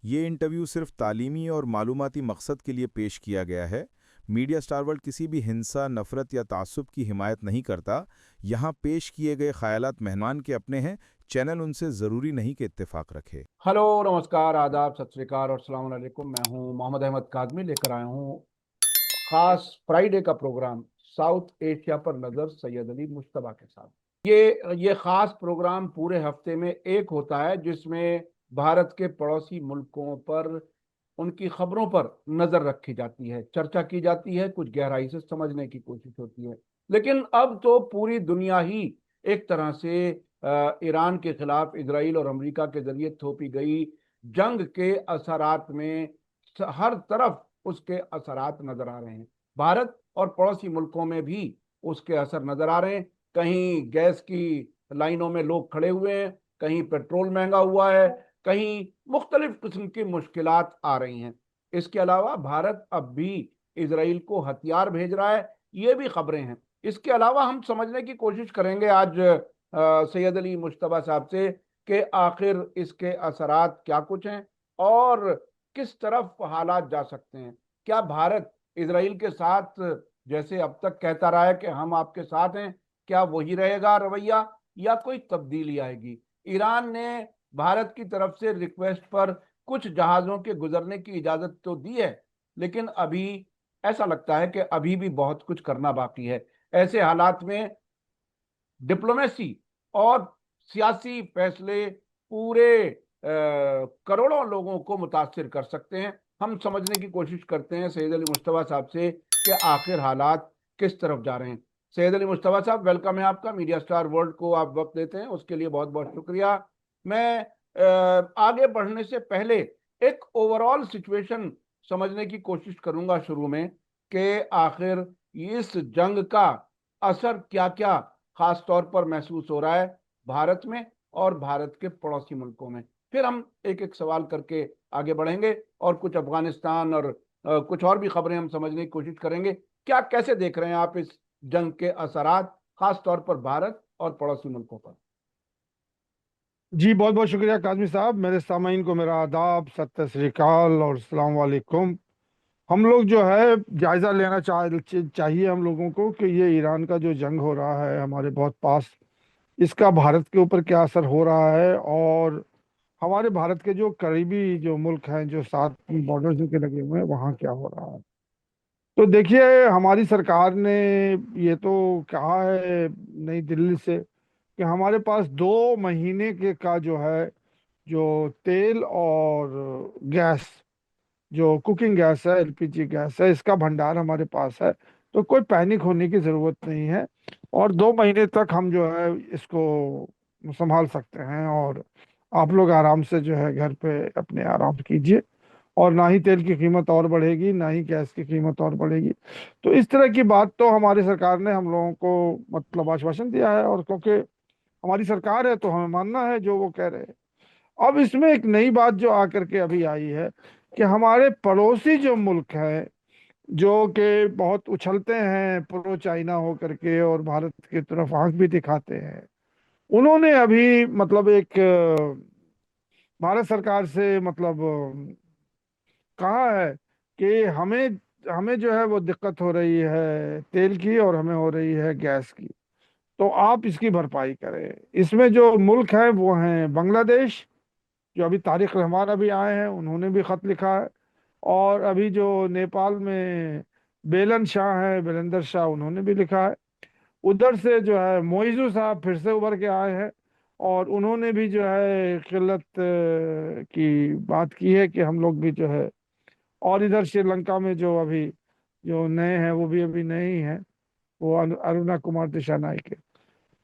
ये इंटरव्यू सिर्फ तालीमी और मालूमाती मकसद के लिए पेश किया गया है। मीडिया स्टार वर्ल्ड किसी भी हिंसा, नफरत या तासुब की हिमायत नहीं करता। यहाँ पेश किए गए ख़यालात मेहमान के अपने हैं। चैनल उनसे ज़रूरी नहीं कि इत्तेफाक रखे। हेलो, नमस्कार, आदाब, सत श्री अकाल और अस्सलाम वालेकुम। मैं हूं मोहम्मद अहमद काज़मी, लेकर आया हूं खास फ्राइडे का प्रोग्राम साउथ एशिया पर नजर सैयद अली मुश्तबा के साथ। ये खास प्रोग्राम पूरे हफ्ते में एक होता है जिसमें भारत के पड़ोसी मुल्कों पर, उनकी खबरों पर नजर रखी जाती है, चर्चा की जाती है, कुछ गहराई से समझने की कोशिश होती है। लेकिन अब तो पूरी दुनिया ही एक तरह से ईरान के खिलाफ इसराइल और अमेरिका के जरिए थोपी गई जंग के असरात में हर तरफ उसके असरात नजर आ रहे हैं। भारत और पड़ोसी मुल्कों में भी उसके असर नजर आ रहे हैं। कहीं गैस की लाइनों में लोग खड़े हुए हैं, कहीं पेट्रोल महंगा हुआ है, कहीं मुख्तलिफ किस्म की मुश्किलात आ रही हैं। इसके अलावा भारत अब भी इसराइल को हथियार भेज रहा है, ये भी खबरें हैं। इसके अलावा हम समझने की कोशिश करेंगे आज सैयद अली मुश्तबा साहब से कि आखिर इसके असरात क्या कुछ हैं और किस तरफ हालात जा सकते हैं। क्या भारत इसराइल के साथ, जैसे अब तक कहता रहा है कि हम आपके साथ हैं, क्या वही रहेगा रवैया या कोई तब्दीली आएगी? ईरान ने भारत की तरफ से रिक्वेस्ट पर कुछ जहाजों के गुजरने की इजाजत तो दी है, लेकिन अभी ऐसा लगता है कि अभी भी बहुत कुछ करना बाकी है। ऐसे हालात में डिप्लोमेसी और सियासी फैसले पूरे करोड़ों लोगों को मुतासिर कर सकते हैं। हम समझने की कोशिश करते हैं सैयद अली मुश्तबा साहब से कि आखिर हालात किस तरफ जा रहे हैं। सैयद अली मुश्तबा साहब, वेलकम है आपका। मीडिया स्टार वर्ल्ड को आप वक्त देते हैं, उसके लिए बहुत बहुत शुक्रिया। मैं आगे बढ़ने से पहले एक ओवरऑल सिचुएशन समझने की कोशिश करूंगा शुरू में कि आखिर इस जंग का असर क्या क्या खास तौर पर महसूस हो रहा है भारत में और भारत के पड़ोसी मुल्कों में। फिर हम एक एक सवाल करके आगे बढ़ेंगे और कुछ अफगानिस्तान और कुछ और भी खबरें हम समझने की कोशिश करेंगे। क्या, कैसे देख रहे हैं आप इस जंग के असरात, खास तौर पर भारत और पड़ोसी मुल्कों पर? जी, बहुत बहुत शुक्रिया काजमी साहब। मेरे सामाइन को मेरा आदाब, सत श्री अकाल और अस्सलाम वालेकुम। हम लोग जो है जायज़ा लेना चाहिए हम लोगों को कि ये ईरान का जो जंग हो रहा है हमारे बहुत पास, इसका भारत के ऊपर क्या असर हो रहा है, और हमारे भारत के जो करीबी जो मुल्क हैं, जो साथ बॉर्डर जो के लगे हुए हैं, वहाँ क्या हो रहा है। तो देखिए, हमारी सरकार ने ये तो कहा है नई दिल्ली से कि हमारे पास 2 महीने के का जो है, जो तेल और गैस, जो कुकिंग गैस है, एलपीजी गैस है, इसका भंडार हमारे पास है। तो कोई पैनिक होने की ज़रूरत नहीं है, और 2 महीने तक हम जो है इसको संभाल सकते हैं। और आप लोग आराम से जो है घर पे अपने आराम कीजिए, और ना ही तेल की कीमत और बढ़ेगी, ना ही गैस की कीमत और बढ़ेगी। तो इस तरह की बात तो हमारी सरकार ने हम लोगों को मतलब आश्वासन दिया है, और क्योंकि हमारी सरकार है तो हमें मानना है जो वो कह रहे हैं। अब इसमें एक नई बात जो आकर के अभी आई है कि हमारे पड़ोसी जो मुल्क हैं, जो कि बहुत उछलते हैं प्रो चाइना हो करके और भारत की तरफ आंख भी दिखाते हैं, उन्होंने अभी मतलब एक भारत सरकार से मतलब कहा है कि हमें हमें जो है वो दिक्कत हो रही है तेल की, और हमें हो रही है गैस की। तो आप इसकी भरपाई करें। इसमें जो मुल्क हैं वो हैं बांग्लादेश, जो अभी तारिक रहमान अभी आए हैं, उन्होंने भी खत लिखा है। और अभी जो नेपाल में बेलन शाह है, बेलेंदर शाह, उन्होंने भी लिखा है। उधर से जो है मोइजू साहब फिर से उभर के आए हैं, और उन्होंने भी जो है किल्लत की बात की है कि हम लोग भी जो है। और इधर श्रीलंका में जो अभी जो नए हैं वो भी अभी नए ही हैं, वो अरुणा कुमार दिशानायक है।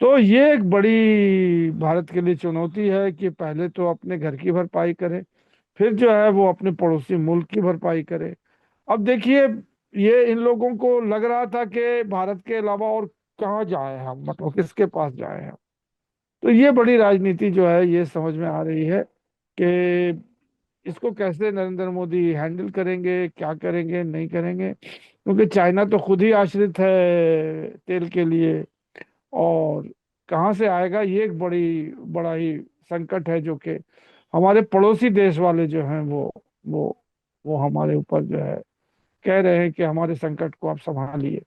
तो ये एक बड़ी भारत के लिए चुनौती है कि पहले तो अपने घर की भरपाई करें, फिर जो है वो अपने पड़ोसी मुल्क की भरपाई करें। अब देखिए, ये इन लोगों को लग रहा था कि भारत के अलावा और कहाँ जाए हम, मतलब किसके पास जाए हम। तो ये बड़ी राजनीति जो है ये समझ में आ रही है कि इसको कैसे नरेंद्र मोदी हैंडल करेंगे, क्या करेंगे, नहीं करेंगे, क्योंकि चाइना तो खुद ही आश्रित है तेल के लिए। और कहाँ से आएगा, ये एक बड़ा ही संकट है जो कि हमारे पड़ोसी देश वाले जो हैं वो वो हमारे ऊपर जो है कह रहे हैं कि हमारे संकट को आप संभालिए।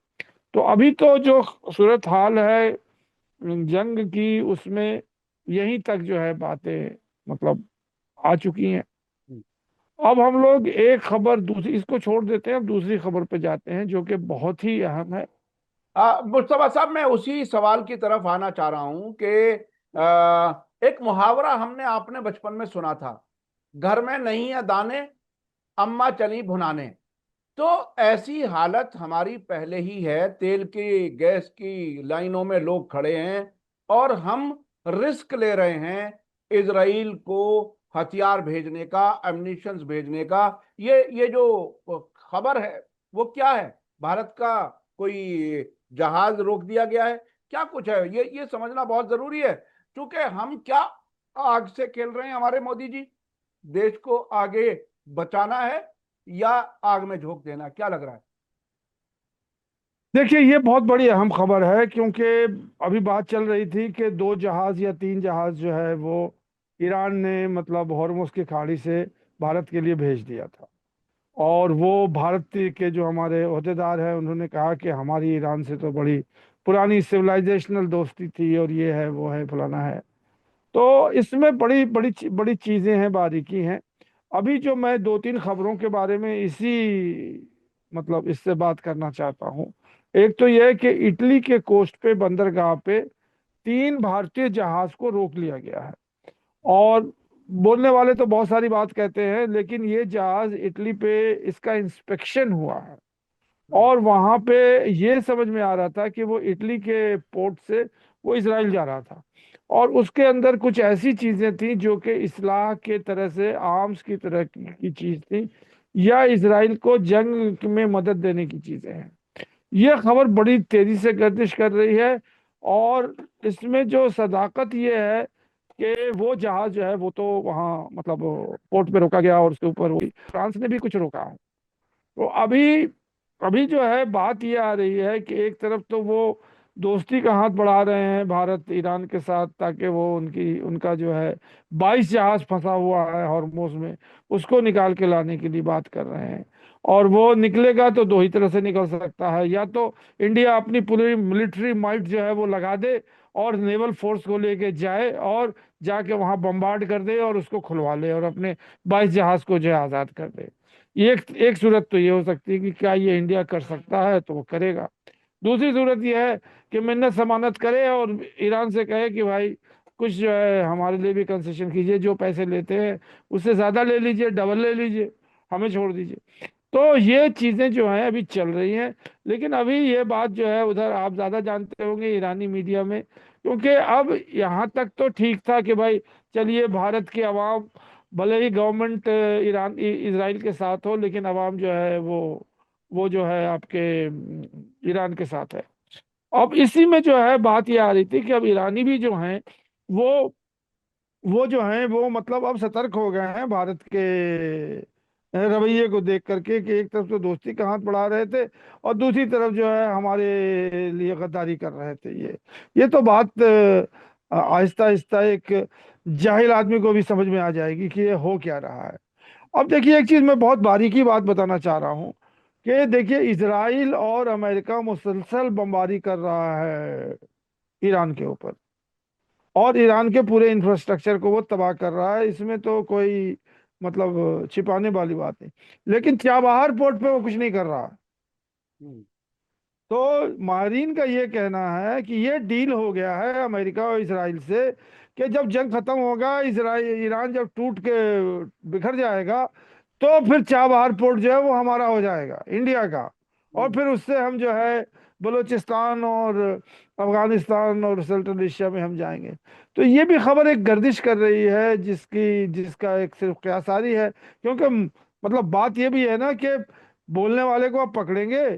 तो अभी तो जो सूरत हाल है जंग की, उसमें यहीं तक जो है बातें मतलब आ चुकी हैं। अब हम लोग एक खबर दूसरी इसको छोड़ देते हैं, अब दूसरी खबर पे जाते हैं जो कि बहुत ही अहम है। मुस्तफा साहब, मैं उसी सवाल की तरफ आना चाह रहा हूं कि एक मुहावरा हमने आपने बचपन में सुना था, घर में नहीं है दाने, अम्मा चली भुनाने। तो ऐसी हालत हमारी पहले ही है, तेल की गैस की लाइनों में लोग खड़े हैं और हम रिस्क ले रहे हैं इजराइल को हथियार भेजने का, एम्युनिशंस भेजने का। ये जो खबर है वो क्या है? भारत का कोई जहाज रोक दिया गया है? क्या कुछ है ये समझना बहुत जरूरी है, क्योंकि हम क्या आग से खेल रहे हैं हमारे मोदी जी? देश को आगे बचाना है या आग में झोंक देना, क्या लग रहा है? देखिए, ये बहुत बड़ी अहम खबर है क्योंकि अभी बात चल रही थी कि 2 जहाज या 3 जहाज जो है वो ईरान ने मतलब हॉर्मुज की खाड़ी से भारत के लिए भेज दिया था। और वो भारत के जो हमारे ओहदेदार हैं उन्होंने कहा कि हमारी ईरान से तो बड़ी पुरानी सिविलाइजेशनल दोस्ती थी और ये है वो है फलाना है। तो इसमें बड़ी बड़ी बड़ी चीजें हैं, बारीकी हैं। अभी जो मैं 2-3 खबरों के बारे में इसी मतलब इससे बात करना चाहता हूँ। एक तो यह है कि इटली के कोस्ट पे बंदरगाह पे 3 भारतीय जहाज को रोक लिया गया है। और बोलने वाले तो बहुत सारी बात कहते हैं, लेकिन ये जहाज इटली पे इसका इंस्पेक्शन हुआ है और वहां पे ये समझ में आ रहा था कि वो इटली के पोर्ट से वो इसराइल जा रहा था। और उसके अंदर कुछ ऐसी चीजें थी जो कि इस्लाह के तरह से आर्म्स की तरह की चीज थी या इसराइल को जंग में मदद देने की चीजें हैं। ये खबर बड़ी तेजी से गर्दिश कर रही है। और इसमें जो सदाकत ये है कि वो जहाज जो है वो तो वहाँ मतलब पोर्ट पे रोका गया और उसके ऊपर फ्रांस ने भी कुछ रोका है। तो अभी अभी जो है बात ये आ रही है कि एक तरफ तो वो दोस्ती का हाथ बढ़ा रहे हैं भारत ईरान के साथ ताकि वो उनका जो है 22 जहाज फंसा हुआ है हॉर्मुज में, उसको निकाल के लाने के लिए बात कर रहे हैं। और वो निकलेगा तो 2 ही तरह से निकल सकता है, या तो इंडिया अपनी पूरी मिलिट्री माइट जो है वो लगा दे और नेवल फोर्स को लेके जाए और जाके वहां बम्बार्ड कर दे और उसको खुलवा ले और अपने 22 जहाज को जो है आजाद कर दे। एक एक सूरत तो ये हो सकती है कि क्या ये इंडिया कर सकता है तो वो करेगा। दूसरी सूरत ये है कि मिन्नत जमानत करे और ईरान से कहे कि भाई कुछ जो है हमारे लिए भी कंसेशन कीजिए, जो पैसे लेते हैं उससे ज्यादा ले लीजिए, डबल ले लीजिए, हमें छोड़ दीजिए। तो ये चीजें जो हैं अभी चल रही हैं। लेकिन अभी ये बात जो है उधर आप ज्यादा जानते होंगे ईरानी मीडिया में, क्योंकि अब यहाँ तक तो ठीक था कि भाई चलिए भारत की आवाम भले ही गवर्नमेंट इसराइल के साथ हो, लेकिन आवाम जो है वो जो है आपके ईरान के साथ है। अब इसी में जो है बात ये आ रही थी कि अब ईरानी भी जो हैं वो वो जो हैं वो मतलब अब सतर्क हो गए हैं भारत के रवैये को देख करके कि एक तरफ तो दोस्ती का हाथ बढ़ा रहे थे और दूसरी तरफ जो है हमारे लिए गद्दारी कर रहे थे। ये तो बात आहिस्ता आहिस्ता एक जाहिल आदमी को भी समझ में आ जाएगी कि ये हो क्या रहा है। अब देखिए, एक चीज मैं बहुत बारीकी बात बताना चाह रहा हूँ कि देखिए इसराइल और अमेरिका मुसलसल बमबारी कर रहा है ईरान के ऊपर और ईरान के पूरे इंफ्रास्ट्रक्चर को वो तबाह कर रहा है। इसमें तो कोई मतलब छिपाने वाली बात नहीं। लेकिन चाबहार पोर्ट पे वो कुछ नहीं कर रहा। हम्म। तो माहरीन का ये कहना है कि ये डील हो गया है अमेरिका और इसराइल से कि जब जंग खत्म होगा, इसराइल ईरान जब टूट के बिखर जाएगा, तो फिर चाबहार पोर्ट जो है वो हमारा हो जाएगा, इंडिया का। और हम्म। फिर उससे हम जो है बलूचिस्तान और अफगानिस्तान और सेंट्रल एशिया में हम जाएंगे। तो ये भी खबर एक गर्दिश कर रही है जिसका एक सिर्फ क्यासारी है, क्योंकि मतलब बात ये भी है ना कि बोलने वाले को आप पकड़ेंगे।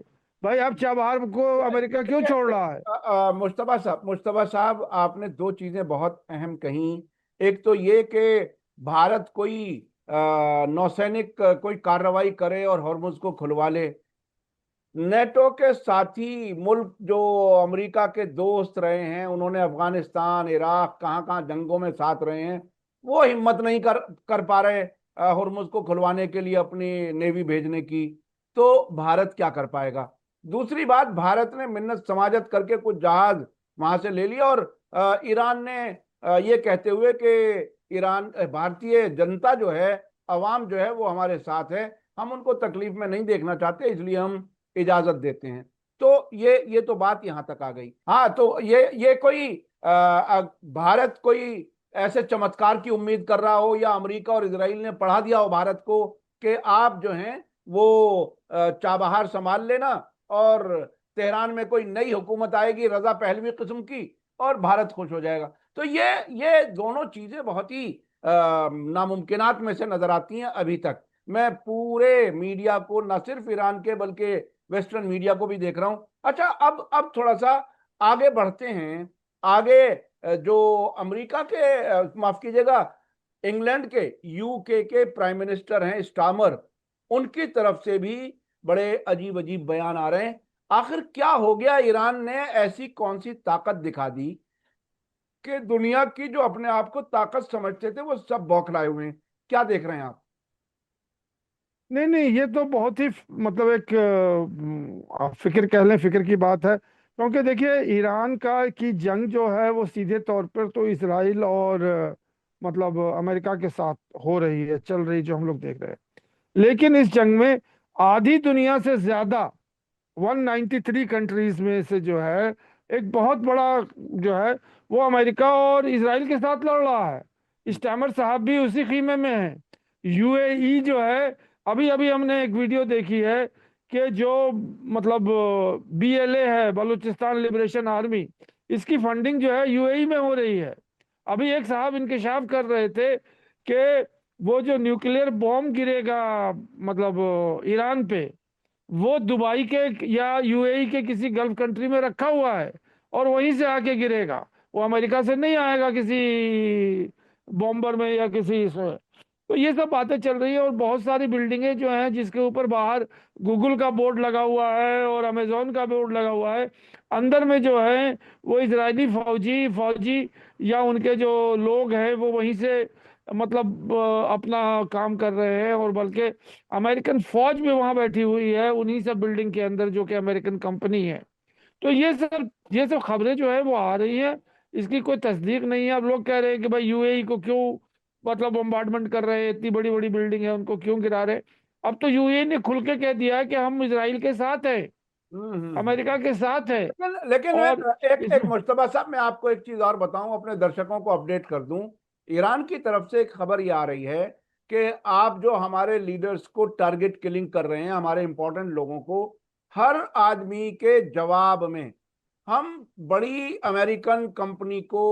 भाई अब चाबहार को अमेरिका क्यों देखिए, छोड़ रहा है? मुस्तफा साहब, आपने दो चीजें बहुत अहम कही। एक तो ये कि भारत कोई नौसैनिक कोई कार्रवाई करे और हॉर्मुज को खुलवा ले। नेटो के साथी मुल्क जो अमेरिका के दोस्त रहे हैं, उन्होंने अफगानिस्तान, इराक, कहाँ कहाँ जंगों में साथ रहे हैं, वो हिम्मत नहीं कर पा रहे हुर्मुज को खुलवाने के लिए अपनी नेवी भेजने की, तो भारत क्या कर पाएगा। दूसरी बात, भारत ने मिन्नत समाजत करके कुछ जहाज वहां से ले लिया, और ईरान ने ये कहते हुए कि ईरान भारतीय जनता जो है, अवाम जो है वो हमारे साथ है, हम उनको तकलीफ में नहीं देखना चाहते, इसलिए हम इजाजत देते हैं। तो ये तो बात यहां तक आ गई। हाँ, तो ये कोई भारत कोई ऐसे चमत्कार की उम्मीद कर रहा हो, या अमेरिका और इजराइल ने पढ़ा दिया हो भारत को कि आप जो हैं वो चाबहार संभाल लेना, और तेहरान में कोई नई हुकूमत आएगी रजा पहलवी किस्म की, और भारत खुश हो जाएगा। तो ये दोनों चीजें बहुत ही नामुमकिनात में से नजर आती हैं अभी तक। मैं पूरे मीडिया को, न सिर्फ ईरान के बल्कि वेस्टर्न मीडिया को भी देख रहा हूं। अच्छा, अब थोड़ा सा आगे बढ़ते हैं। आगे जो अमेरिका के, माफ कीजिएगा, इंग्लैंड के, यूके के प्राइम मिनिस्टर हैं स्टामर, उनकी तरफ से भी बड़े अजीब अजीब बयान आ रहे हैं। आखिर क्या हो गया, ईरान ने ऐसी कौन सी ताकत दिखा दी कि दुनिया की जो अपने आप को ताकत समझते थे वो सब बौखलाए हुए हैं। क्या देख रहे हैं आप? नहीं नहीं, ये तो बहुत ही मतलब एक फिक्र कह लें, फिक्र की बात है। क्योंकि देखिए, ईरान का की जंग जो है वो सीधे तौर पर तो इसराइल और मतलब अमेरिका के साथ हो रही है, चल रही, जो हम लोग देख रहे हैं। लेकिन इस जंग में आधी दुनिया से ज्यादा 193 कंट्रीज में से जो है एक बहुत बड़ा जो है वो अमेरिका और इसराइल के साथ लड़ रहा है। स्टैमर साहब भी उसी खीमे में है। यूएई जो है, अभी अभी हमने एक वीडियो देखी है कि जो मतलब बीएलए है, बलूचिस्तान लिबरेशन आर्मी, इसकी फंडिंग जो है यूएई में हो रही है। अभी एक साहब इंकशाफ कर रहे थे कि वो जो न्यूक्लियर बॉम्ब गिरेगा मतलब ईरान पे, वो दुबई के या यूएई के किसी गल्फ कंट्री में रखा हुआ है और वहीं से आके गिरेगा। वो अमेरिका से नहीं आएगा किसी बॉम्बर में या किसी इसमें। तो ये सब बातें चल रही है, और बहुत सारी बिल्डिंगें जो हैं जिसके ऊपर बाहर गूगल का बोर्ड लगा हुआ है और अमेजोन का बोर्ड लगा हुआ है, अंदर में जो है वो इजरायली फौजी फौजी या उनके जो लोग हैं वो वहीं से मतलब अपना काम कर रहे हैं। और बल्कि अमेरिकन फौज भी वहां बैठी हुई है उन्हीं सब बिल्डिंग के अंदर, जो कि अमेरिकन कंपनी है। तो ये सब खबरें जो है वो आ रही है, इसकी कोई तस्दीक नहीं है। अब लोग कह रहे हैं कि भाई यूएई को क्यों मतलब बम्बार्डमेंट कर रहे हैं, इतनी बड़ी बड़ी बिल्डिंग है उनको क्यों गिरा रहे हैं। अब तो यूएई ने खुल के कह दिया है कि हम इसराइल के साथ हैं, अमेरिका के साथ है। लेकिन और एक इसमें मुश्तबा साहब, मैं आपको एक चीज और बताऊं, अपने दर्शकों को अपडेट कर दूं। ईरान की तरफ से एक खबर ये आ रही है कि आप जो हमारे लीडर्स को टारगेट किलिंग कर रहे हैं, हमारे इंपॉर्टेंट लोगों को, हर आदमी के जवाब में हम बड़ी अमेरिकन कंपनी को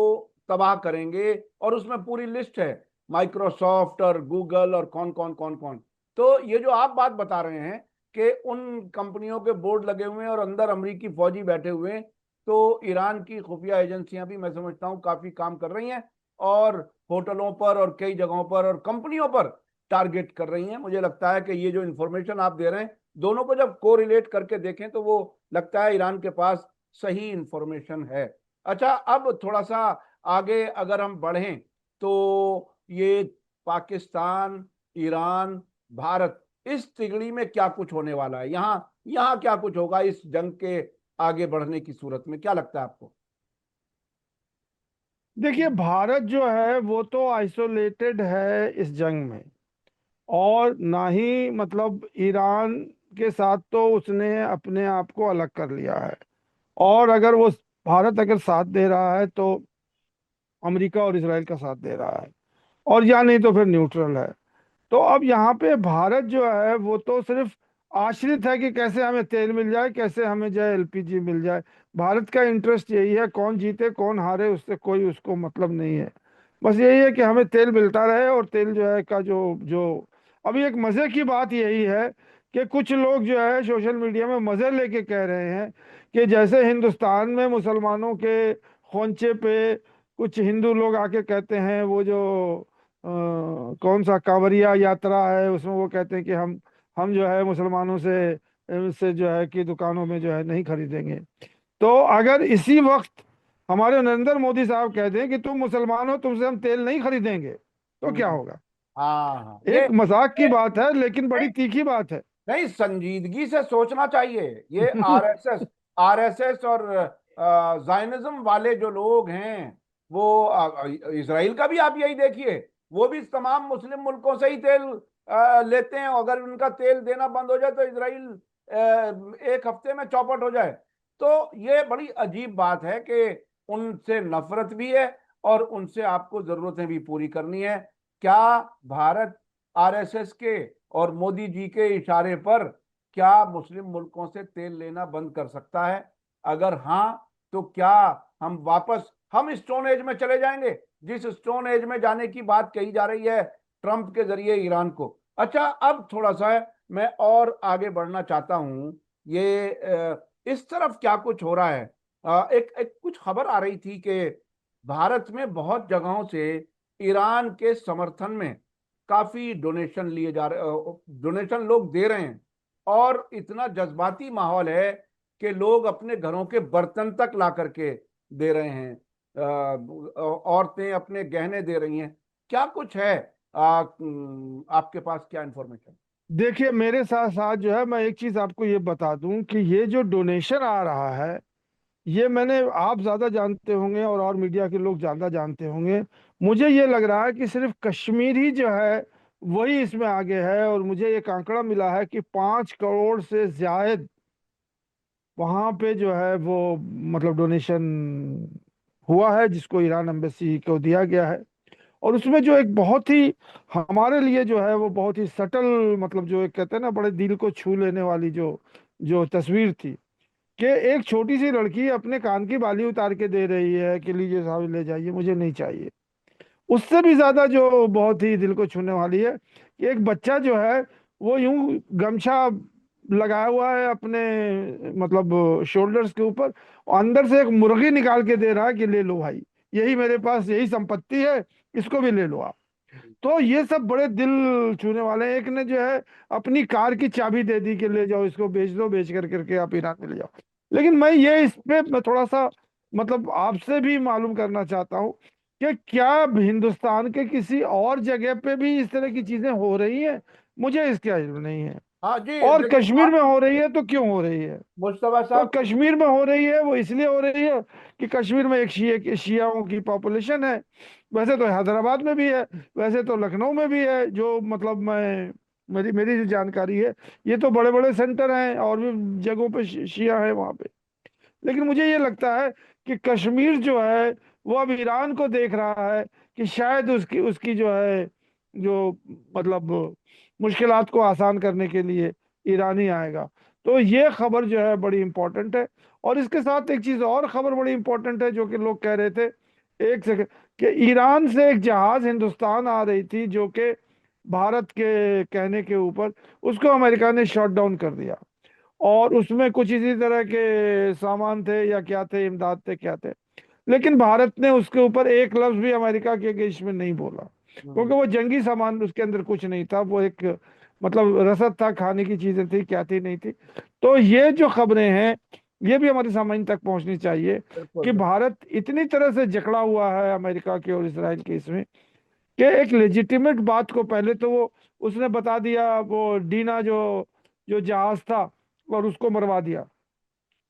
तबाह करेंगे, और उसमें पूरी लिस्ट है, माइक्रोसॉफ्ट और गूगल और कौन कौन कौन कौन। तो ये जो आप बात बता रहे हैं कि उन कंपनियों के बोर्ड लगे हुए हैं और अंदर अमरीकी फौजी बैठे हुए हैं, तो ईरान की खुफिया एजेंसियां भी, मैं समझता हूं, काफी काम कर रही हैं, और होटलों पर और कई जगहों पर और कंपनियों पर टारगेट कर रही हैं। मुझे लगता है कि ये जो इंफॉर्मेशन आप दे रहे हैं, दोनों को जब कोरिलेट करके देखें तो वो लगता है ईरान के पास सही इंफॉर्मेशन है। अच्छा, अब थोड़ा सा आगे अगर हम बढ़ें, तो ये पाकिस्तान, ईरान, भारत, इस तिगड़ी में क्या कुछ होने वाला है, यहाँ यहाँ क्या कुछ होगा इस जंग के आगे बढ़ने की सूरत में, क्या लगता है आपको? देखिए, भारत जो है वो तो आइसोलेटेड है इस जंग में, और ना ही मतलब ईरान के साथ तो उसने अपने आप को अलग कर लिया है। और अगर वो भारत अगर साथ दे रहा है तो अमेरिका और इसराइल का साथ दे रहा है, और या नहीं तो फिर न्यूट्रल है। तो अब यहाँ पे भारत जो है वो तो सिर्फ आश्रित है कि कैसे हमें तेल मिल जाए, कैसे हमें जो है एलपीजी मिल जाए। भारत का इंटरेस्ट यही है, कौन जीते कौन हारे उससे कोई उसको मतलब नहीं है। बस यही है कि हमें तेल मिलता रहे। और तेल जो है का जो जो अभी एक मजे की बात यही है कि कुछ लोग जो है सोशल मीडिया में मजे लेके कह रहे हैं कि जैसे हिंदुस्तान में मुसलमानों के खोंचे पे कुछ हिंदू लोग आके कहते हैं, वो जो कौन सा कांवरिया यात्रा है उसमें वो कहते हैं कि हम जो है मुसलमानों से जो है कि दुकानों में जो है नहीं खरीदेंगे। तो अगर इसी वक्त हमारे नरेंद्र मोदी साहब कहते हैं कि तुम मुसलमान हो, तुमसे हम तेल नहीं खरीदेंगे, तो क्या होगा? हाँ हाँ, एक मजाक की ये बात है लेकिन बड़ी नहीं, तीखी बात है। नहीं, संजीदगी से सोचना चाहिए। ये आरएसएस और जायनिज्म वाले जो लोग हैं, वो इसराइल का भी आप यही देखिए, वो भी तमाम मुस्लिम मुल्कों से ही तेल लेते हैं। अगर उनका तेल देना बंद हो जाए तो इसराइल एक हफ्ते में चौपट हो जाए। तो ये बड़ी अजीब बात है कि उनसे नफरत भी है और उनसे आपको जरूरतें भी पूरी करनी है। क्या भारत आरएसएस के और मोदी जी के इशारे पर क्या मुस्लिम मुल्कों से तेल लेना बंद कर सकता है? अगर हाँ, तो क्या हम स्टोन एज में चले जाएंगे, जिस स्टोन एज में जाने की बात कही जा रही है ट्रंप के जरिए ईरान को? अच्छा, अब थोड़ा सा मैं और आगे बढ़ना चाहता हूं। इस तरफ क्या कुछ हो रहा है? एक कुछ खबर आ रही थी कि भारत में बहुत जगहों से ईरान के समर्थन में काफी डोनेशन लिए जा रहे, डोनेशन लोग दे रहे हैं, और इतना जज्बाती माहौल है कि लोग अपने घरों के बर्तन तक ला करके दे रहे हैं। औरतें अपने गहने दे रही हैं। क्या कुछ है? आपके पास क्या इंफॉर्मेशन? देखिए, मेरे साथ साथ जो है, मैं एक चीज आपको ये बता दूं कि ये जो डोनेशन आ रहा है, ये मैंने, आप ज्यादा जानते होंगे और मीडिया के लोग ज्यादा जानते होंगे। मुझे ये लग रहा है कि सिर्फ कश्मीर ही जो है वही इसमें आगे है। और मुझे एक आंकड़ा मिला है कि 5 करोड़ से ज्यादा वहां पे जो है वो मतलब डोनेशन हुआ है, जिसको ईरान एम्बेसी को दिया गया है। और उसमें जो एक बहुत ही, हमारे लिए जो है वो बहुत ही सटल, मतलब जो एक कहते हैं ना, बड़े दिल को छू लेने वाली जो जो तस्वीर थी, कि एक छोटी सी लड़की अपने कान की बाली उतार के दे रही है कि लीजिए साहब, ले जाइए, मुझे नहीं चाहिए। उससे भी ज्यादा जो बहुत ही दिल को छूने वाली है कि एक बच्चा जो है वो यूं गमछा लगाया हुआ है अपने मतलब शोल्डर्स के ऊपर, और अंदर से एक मुर्गी निकाल के दे रहा है कि ले लो भाई, यही मेरे पास, यही संपत्ति है, इसको भी ले लो आप। तो ये सब बड़े दिल छूने वाले हैं। एक ने जो है अपनी कार की चाबी दे दी कि ले जाओ, इसको बेच दो, बेच कर करके आप ईरान में ले जाओ। लेकिन मैं ये इस पे मैं थोड़ा सा मतलब आपसे भी मालूम करना चाहता हूँ कि क्या हिंदुस्तान के किसी और जगह पे भी इस तरह की चीजें हो रही हैं? मुझे इसका इल्म नहीं है। हाँ जी, और लेकिन कश्मीर में हो रही है तो क्यों हो रही है? मुस्तफा तो साहब, कश्मीर में हो रही है वो इसलिए हो रही है कि कश्मीर में एक शियाओं की पॉपुलेशन है। वैसे तो हैदराबाद में भी है, वैसे तो लखनऊ में भी है, जो मतलब मैं, मेरी मेरी जो जानकारी है, ये तो बड़े बड़े सेंटर हैं और भी जगहों पे शिया है वहां पे। लेकिन मुझे ये लगता है कि कश्मीर जो है वो अब ईरान को देख रहा है कि शायद उसकी उसकी जो है जो मतलब मुश्किलात को आसान करने के लिए ईरान ही आएगा। तो ये खबर जो है बड़ी इंपॉर्टेंट है। और इसके साथ एक चीज और खबर बड़ी इंपॉर्टेंट है जो कि लोग कह रहे थे, एक सेकंड, कि ईरान से एक जहाज हिंदुस्तान आ रही थी जो कि भारत के कहने के ऊपर उसको अमेरिका ने शॉट डाउन कर दिया। और उसमें कुछ इसी तरह के सामान थे या क्या थे, इमदाद थे, क्या थे। लेकिन भारत ने उसके ऊपर एक लफ्ज भी अमेरिका के अगेंस्ट में नहीं बोला, क्योंकि वो जंगी सामान, उसके अंदर कुछ नहीं था, वो एक मतलब रसद था, खाने की चीजें थी, क्या थी, नहीं थी। तो ये जो खबरें हैं, ये भी हमारे सामान्य तक पहुंचनी चाहिए बिल्कुल कि बिल्कुल। भारत इतनी तरह से जकड़ा हुआ है अमेरिका के और इसराइल के इसमें, कि एक लेजिटिमेट बात को पहले तो वो उसने बता दिया, वो डीना जो जो जहाज था, और उसको मरवा दिया।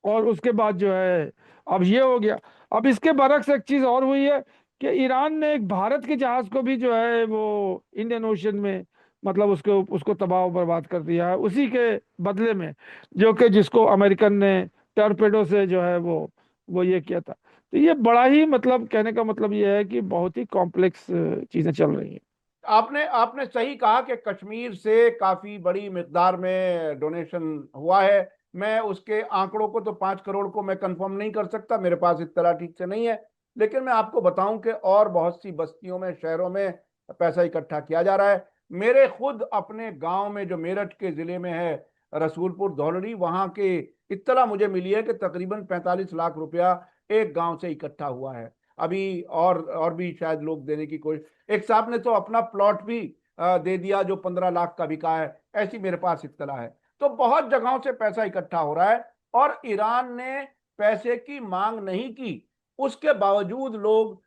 और उसके बाद जो है अब ये हो गया। अब इसके बरक्स एक चीज और हुई है कि ईरान ने एक भारत के जहाज को भी जो है वो इंडियन ओशन में मतलब उसको उसको तबाह बर्बाद कर दिया है, उसी के बदले में, जो कि जिसको अमेरिकन ने टॉर्पेडो से जो है वो ये किया था। तो ये बड़ा ही मतलब, कहने का मतलब ये है कि बहुत ही कॉम्प्लेक्स चीजें चल रही हैं। आपने आपने सही कहा कि कश्मीर से काफी बड़ी मिकदार में डोनेशन हुआ है। मैं उसके आंकड़ों को, तो 5 करोड़ को मैं कंफर्म नहीं कर सकता, मेरे पास इत्तला ठीक से नहीं है। लेकिन मैं आपको बताऊं कि और बहुत सी बस्तियों में, शहरों में पैसा इकट्ठा किया जा रहा है। मेरे खुद अपने गांव में, जो मेरठ के जिले में है, रसूलपुर धौलड़ी, वहां के इत्तला मुझे मिली है कि तकरीबन 45 लाख रुपया एक गांव से इकट्ठा हुआ है। अभी और भी शायद लोग देने की कोशिश, एक साहब ने तो अपना प्लॉट भी दे दिया जो 15 लाख का बिका है, ऐसी मेरे पास इत्तला है। तो बहुत जगहों से पैसा इकट्ठा हो रहा है और ईरान ने पैसे की मांग नहीं की, उसके बावजूद लोग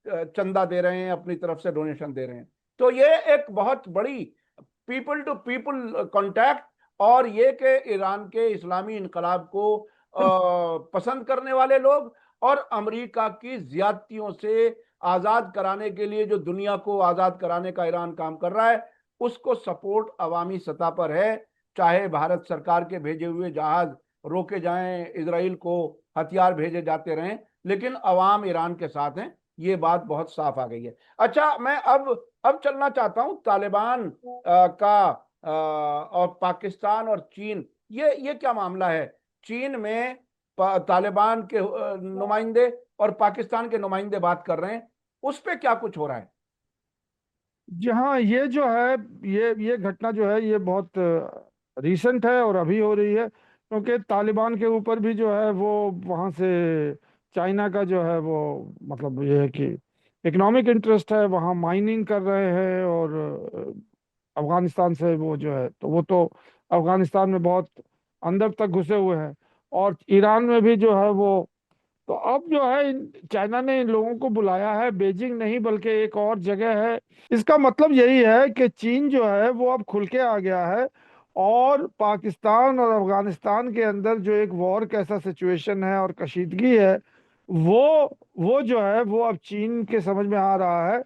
चंदा दे रहे हैं, अपनी तरफ से डोनेशन दे रहे हैं। तो ये एक बहुत बड़ी पीपल टू पीपल कांटेक्ट, और ये कि ईरान के इस्लामी इनकलाब को पसंद करने वाले लोग और अमेरिका की ज्यादतियों से आजाद कराने के लिए जो दुनिया को आजाद कराने का ईरान काम कर रहा है, उसको सपोर्ट अवामी सतह पर है। चाहे भारत सरकार के भेजे हुए जहाज रोके जाएं, इजराइल को हथियार भेजे जाते रहें, लेकिन अवाम ईरान के साथ हैं, ये बात बहुत साफ आ गई है। अच्छा, मैं अब चलना चाहता हूं तालिबान का और पाकिस्तान और चीन, ये क्या मामला है? चीन में तालिबान के नुमाइंदे और पाकिस्तान के नुमाइंदे बात कर रहे हैं, उस पे क्या कुछ हो रहा है? जी हाँ, ये जो है, ये घटना जो है ये बहुत रीसेंट है और अभी हो रही है, क्योंकि तालिबान के ऊपर भी जो है वो वहाँ से चाइना का जो है वो मतलब ये है कि इकोनॉमिक इंटरेस्ट है, वहाँ माइनिंग कर रहे हैं। और अफगानिस्तान से वो जो है तो वो तो अफगानिस्तान में बहुत अंदर तक घुसे हुए हैं। और ईरान में भी जो है वो, तो अब जो है चाइना ने इन लोगों को बुलाया है, बीजिंग नहीं बल्कि एक और जगह है। इसका मतलब यही है कि चीन जो है वो अब खुल के आ गया है, और पाकिस्तान और अफगानिस्तान के अंदर जो एक वॉर कैसा सिचुएशन है और कशीदगी है, वो जो है वो अब चीन के समझ में आ रहा है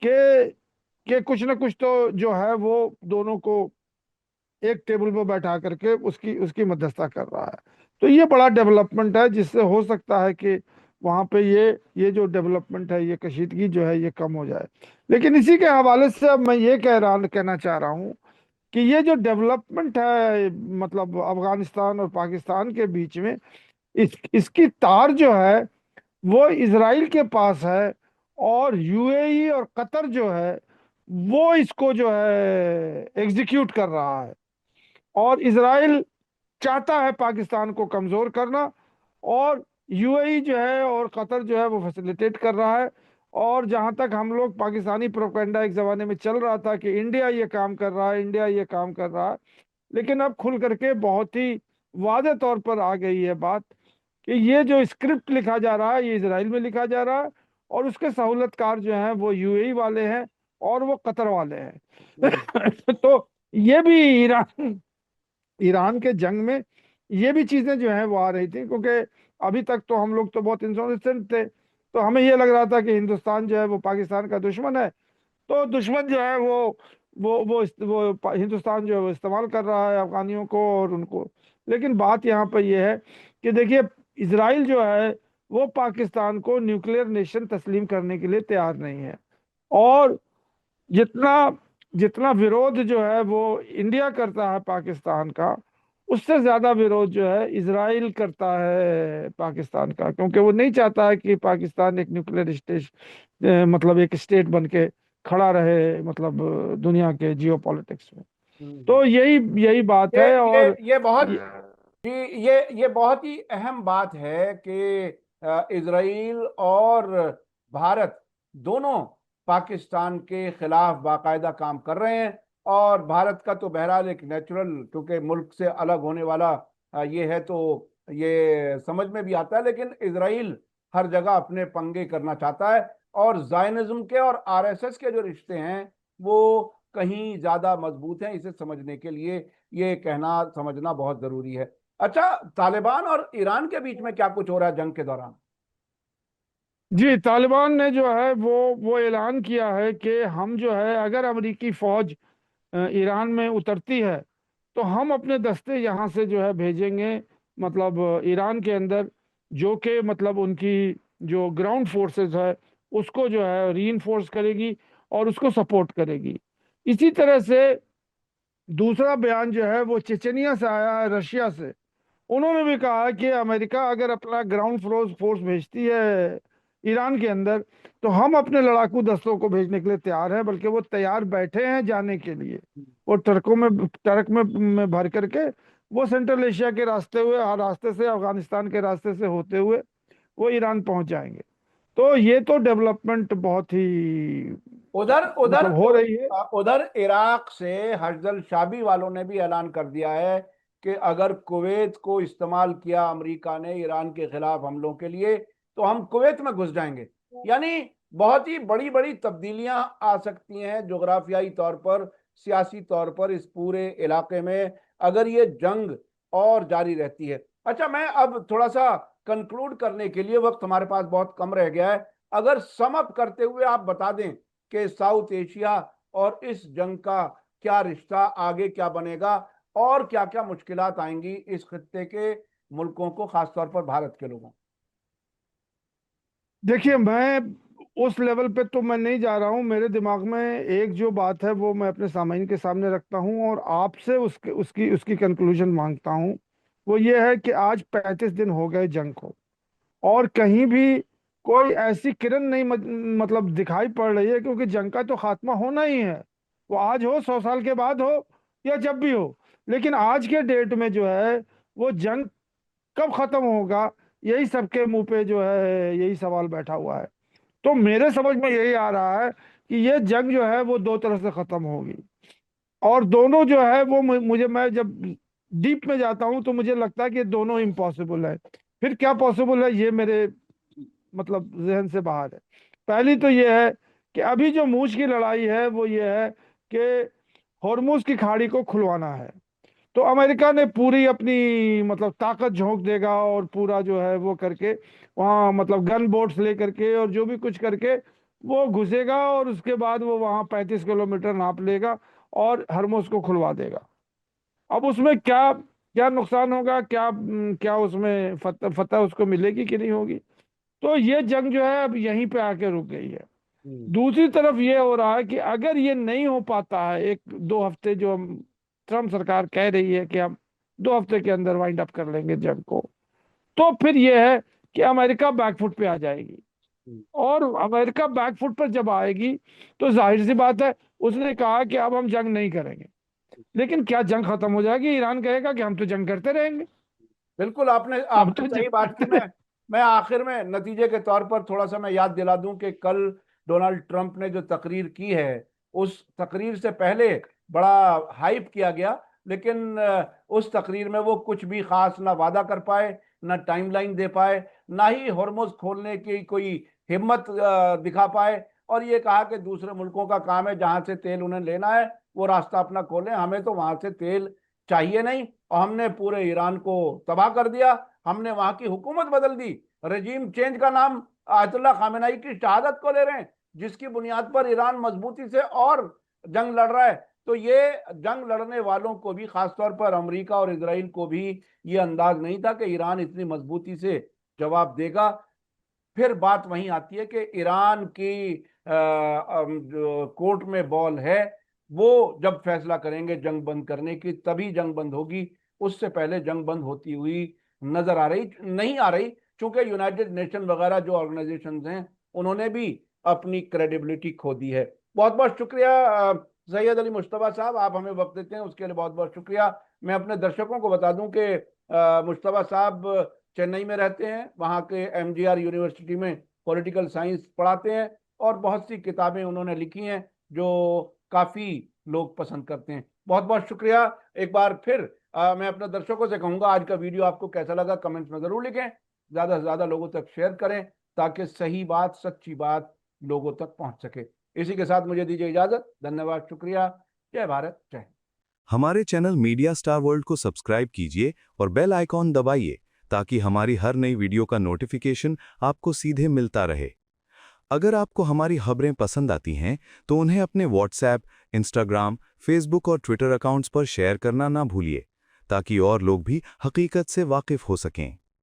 कि कुछ ना कुछ तो जो है वो दोनों को एक टेबल पर बैठा करके उसकी उसकी मध्यस्थता कर रहा है। तो ये बड़ा डेवलपमेंट है, जिससे हो सकता है कि वहां पे ये जो डेवलपमेंट है, ये कशीदगी जो है ये कम हो जाए। लेकिन इसी के हवाले से अब मैं ये कहना चाह रहा हूँ कि ये जो डेवलपमेंट है मतलब अफगानिस्तान और पाकिस्तान के बीच में, इसकी तार जो है वो इसराइल के पास है, और यूएई और कतर जो है वो इसको जो है एग्जीक्यूट कर रहा है। और इसराइल चाहता है पाकिस्तान को कमजोर करना, और यूएई जो है और कतर जो है वो फैसिलिटेट कर रहा है। और जहां तक हम लोग पाकिस्तानी प्रोपेगेंडा एक जमाने में चल रहा था कि इंडिया ये काम कर रहा है, इंडिया ये काम कर रहा है, लेकिन अब खुल करके बहुत ही वादे तौर पर आ गई है बात कि ये जो स्क्रिप्ट लिखा जा रहा है ये इसराइल में लिखा जा रहा है, और उसके सहूलतकार जो हैं वो यूएई वाले हैं और वो कतर वाले हैं। तो ये भी ईरान ईरान के जंग में ये भी चीजें जो है वो आ रही थी, क्योंकि अभी तक तो हम लोग तो बहुत इंसोलिसेंट थे, तो हमें ये लग रहा था कि हिंदुस्तान जो है वो पाकिस्तान का दुश्मन है। तो दुश्मन जो है हिंदुस्तान जो है वो इस्तेमाल कर रहा है अफगानियों को और उनको। लेकिन बात यहाँ पर यह है कि देखिए, इसराइल जो है वो पाकिस्तान को न्यूक्लियर नेशन तस्लीम करने के लिए तैयार नहीं है। और जितना जितना विरोध जो है वो इंडिया करता है पाकिस्तान का, उससे ज्यादा विरोध जो है इसराइल करता है पाकिस्तान का, क्योंकि वो नहीं चाहता है कि पाकिस्तान एक न्यूक्लियर स्टेट मतलब एक स्टेट बन के खड़ा रहे, मतलब दुनिया के जियो पॉलिटिक्स में। हम्म। तो यही यही बात ये है। ये और ये बहुत ये- जी, ये बहुत ही अहम बात है कि इजराइल और भारत दोनों पाकिस्तान के खिलाफ बाकायदा काम कर रहे हैं। और भारत का तो बहरहाल एक नेचुरल, क्योंकि मुल्क से अलग होने वाला ये है, तो ये समझ में भी आता है। लेकिन इजराइल हर जगह अपने पंगे करना चाहता है, और जायनिज्म के और आरएसएस के जो रिश्ते हैं वो कहीं ज्यादा मजबूत हैं। इसे समझने के लिए ये कहना समझना बहुत जरूरी है। अच्छा, तालिबान और ईरान के बीच में क्या कुछ हो रहा है जंग के दौरान? जी, तालिबान ने जो है वो ऐलान किया है कि हम जो है अगर अमेरिकी फौज ईरान में उतरती है तो हम अपने दस्ते यहाँ से जो है भेजेंगे, मतलब ईरान के अंदर, जो कि मतलब उनकी जो ग्राउंड फोर्सेस है उसको जो है रीइंफोर्स करेगी और उसको सपोर्ट करेगी। इसी तरह से दूसरा बयान जो है वो चेचनिया से आया है, रशिया से। उन्होंने भी कहा कि अमेरिका अगर अपना ग्राउंड फोर्स फोर्स भेजती है ईरान के अंदर तो हम अपने लड़ाकू दस्तों को भेजने के लिए तैयार हैं, बल्कि वो तैयार बैठे हैं जाने के लिए। वो ट्रक में भर करके वो सेंट्रल एशिया के रास्ते से अफगानिस्तान के रास्ते से होते हुए वो ईरान पहुंच जाएंगे। तो ये तो डेवलपमेंट बहुत ही उधर उधर मतलब हो रही है। उधर इराक से हफजल शाबी वालों ने भी ऐलान कर दिया है कि अगर कुवैत को इस्तेमाल किया अमेरिका ने ईरान के खिलाफ हमलों के लिए, तो हम कुवैत में घुस जाएंगे। यानी बहुत ही बड़ी बड़ी तब्दीलियां आ सकती हैं जोग्राफियाई तौर पर, सियासी तौर पर इस पूरे इलाके में, अगर ये जंग और जारी रहती है। अच्छा, मैं अब थोड़ा सा कंक्लूड करने के लिए, वक्त हमारे पास बहुत कम रह गया है, अगर सम अप करते हुए आप बता दें कि साउथ एशिया और इस जंग का क्या रिश्ता, आगे क्या बनेगा और क्या क्या मुश्किलात आएंगी इस खित्ते के मुल्कों को, खासतौर पर भारत के लोगों को। देखिए, मैं उस लेवल पे तो मैं नहीं जा रहा हूँ। मेरे दिमाग में एक जो बात है वो मैं अपने सामाइन के सामने रखता हूँ और आपसे उसके उसकी उसकी कंक्लूजन मांगता हूँ। वो ये है कि आज 35 दिन हो गए जंग को, और कहीं भी कोई ऐसी किरण नहीं मतलब दिखाई पड़ रही है, क्योंकि जंग का तो खात्मा होना ही है। वो आज हो, 100 साल के बाद हो, या जब भी हो, लेकिन आज के डेट में जो है वो जंग कब खत्म होगा, यही सबके मुंह पे जो है यही सवाल बैठा हुआ है। तो मेरे समझ में यही आ रहा है कि ये जंग जो है वो दो तरह से खत्म होगी, और दोनों जो है वो मुझे, मैं जब डीप में जाता हूं तो मुझे लगता है कि दोनों इम्पॉसिबल है। फिर क्या पॉसिबल है ये मेरे मतलब जहन से बाहर है। पहली तो ये है कि अभी जो मूछ की लड़ाई है वो ये है कि हॉर्मुज की खाड़ी को खुलवाना है। तो अमेरिका ने पूरी अपनी मतलब ताकत झोंक देगा और पूरा जो है वो करके वहाँ मतलब गन बोट्स लेकर के और जो भी कुछ करके वो घुसेगा, और उसके बाद वो वहाँ 35 किलोमीटर नाप लेगा और हरमुज को खुलवा देगा। अब उसमें क्या क्या नुकसान होगा, क्या उसमें फतह उसको मिलेगी कि नहीं होगी। तो ये जंग जो है अब यहीं पे आके रुक गई है। दूसरी तरफ ये हो रहा है कि अगर ये नहीं हो पाता है, 1-2 हफ्ते जो ट्रम्प सरकार कह रही है कि हम 2 हफ्ते के अंदर वाइंड अप कर लेंगे जंग को, तो फिर ये है कि अमेरिका बैकफुट पे आ जाएगी। और अमेरिका बैकफुट पर जब आएगी तो जाहिर सी बात है, उसने कहा कि अब हम जंग नहीं करेंगे, लेकिन क्या जंग खत्म हो जाएगी? ईरान कहेगा कि हम तो जंग करते रहेंगे। बिल्कुल, आपने अब आपने तो सही जंग बात की। करते रहे। मैं आखिर में नतीजे के तौर पर थोड़ा सा मैं याद दिला दूं कि कल डोनाल्ड ट्रंप ने जो तकरीर की है, उस तकरीर से पहले बड़ा हाइप किया गया, लेकिन उस तकरीर में वो कुछ भी खास ना वादा कर पाए, ना टाइमलाइन दे पाए, ना ही हॉर्मुज खोलने की कोई हिम्मत दिखा पाए। और ये कहा कि दूसरे मुल्कों का काम है, जहां से तेल उन्हें लेना है वो रास्ता अपना खोलें, हमें तो वहां से तेल चाहिए नहीं। और हमने पूरे ईरान को तबाह कर दिया, हमने वहां की हुकूमत बदल दी। रजीम चेंज का नाम आयतुल्लाह खामेनेई की शहादत को ले रहे हैं, जिसकी बुनियाद पर ईरान मजबूती से और जंग लड़ रहा है। तो ये जंग लड़ने वालों को भी, खासतौर पर अमेरिका और इसराइल को भी, ये अंदाज नहीं था कि ईरान इतनी मजबूती से जवाब देगा। फिर बात वहीं आती है कि ईरान की जो कोर्ट में बॉल है, वो जब फैसला करेंगे जंग बंद करने की, तभी जंग बंद होगी। उससे पहले जंग बंद होती हुई नजर आ रही नहीं आ रही, क्योंकि यूनाइटेड नेशन वगैरह जो ऑर्गेनाइजेशंस हैं, उन्होंने भी अपनी क्रेडिबिलिटी खो दी है। बहुत बहुत शुक्रिया सैयद अली मुश्तबा साहब, आप हमें वक्त देते हैं उसके लिए बहुत बहुत शुक्रिया। मैं अपने दर्शकों को बता दूं कि मुश्तबा साहब चेन्नई में रहते हैं, वहाँ के एमजीआर यूनिवर्सिटी में पॉलिटिकल साइंस पढ़ाते हैं, और बहुत सी किताबें उन्होंने लिखी हैं जो काफ़ी लोग पसंद करते हैं। बहुत बहुत शुक्रिया एक बार फिर। मैं अपने दर्शकों से कहूँगा, आज का वीडियो आपको कैसा लगा कमेंट्स में ज़रूर लिखें, ज़्यादा से ज़्यादा लोगों तक शेयर करें, ताकि सही बात, सच्ची बात लोगों तक पहुँच सके। इसी के साथ मुझे दीजिए इजाज़त। धन्यवाद, शुक्रिया। जय भारत, जय हिंद। हमारे चैनल मीडिया स्टार वर्ल्ड को सब्सक्राइब कीजिए और बेल आइकॉन दबाइए, ताकि हमारी हर नई वीडियो का नोटिफिकेशन आपको सीधे मिलता रहे। अगर आपको हमारी खबरें पसंद आती हैं तो उन्हें अपने व्हाट्सएप, इंस्टाग्राम, फेसबुक और ट्विटर अकाउंट्स पर शेयर करना ना भूलिए, ताकि और लोग भी हकीकत से वाकिफ हो सकें।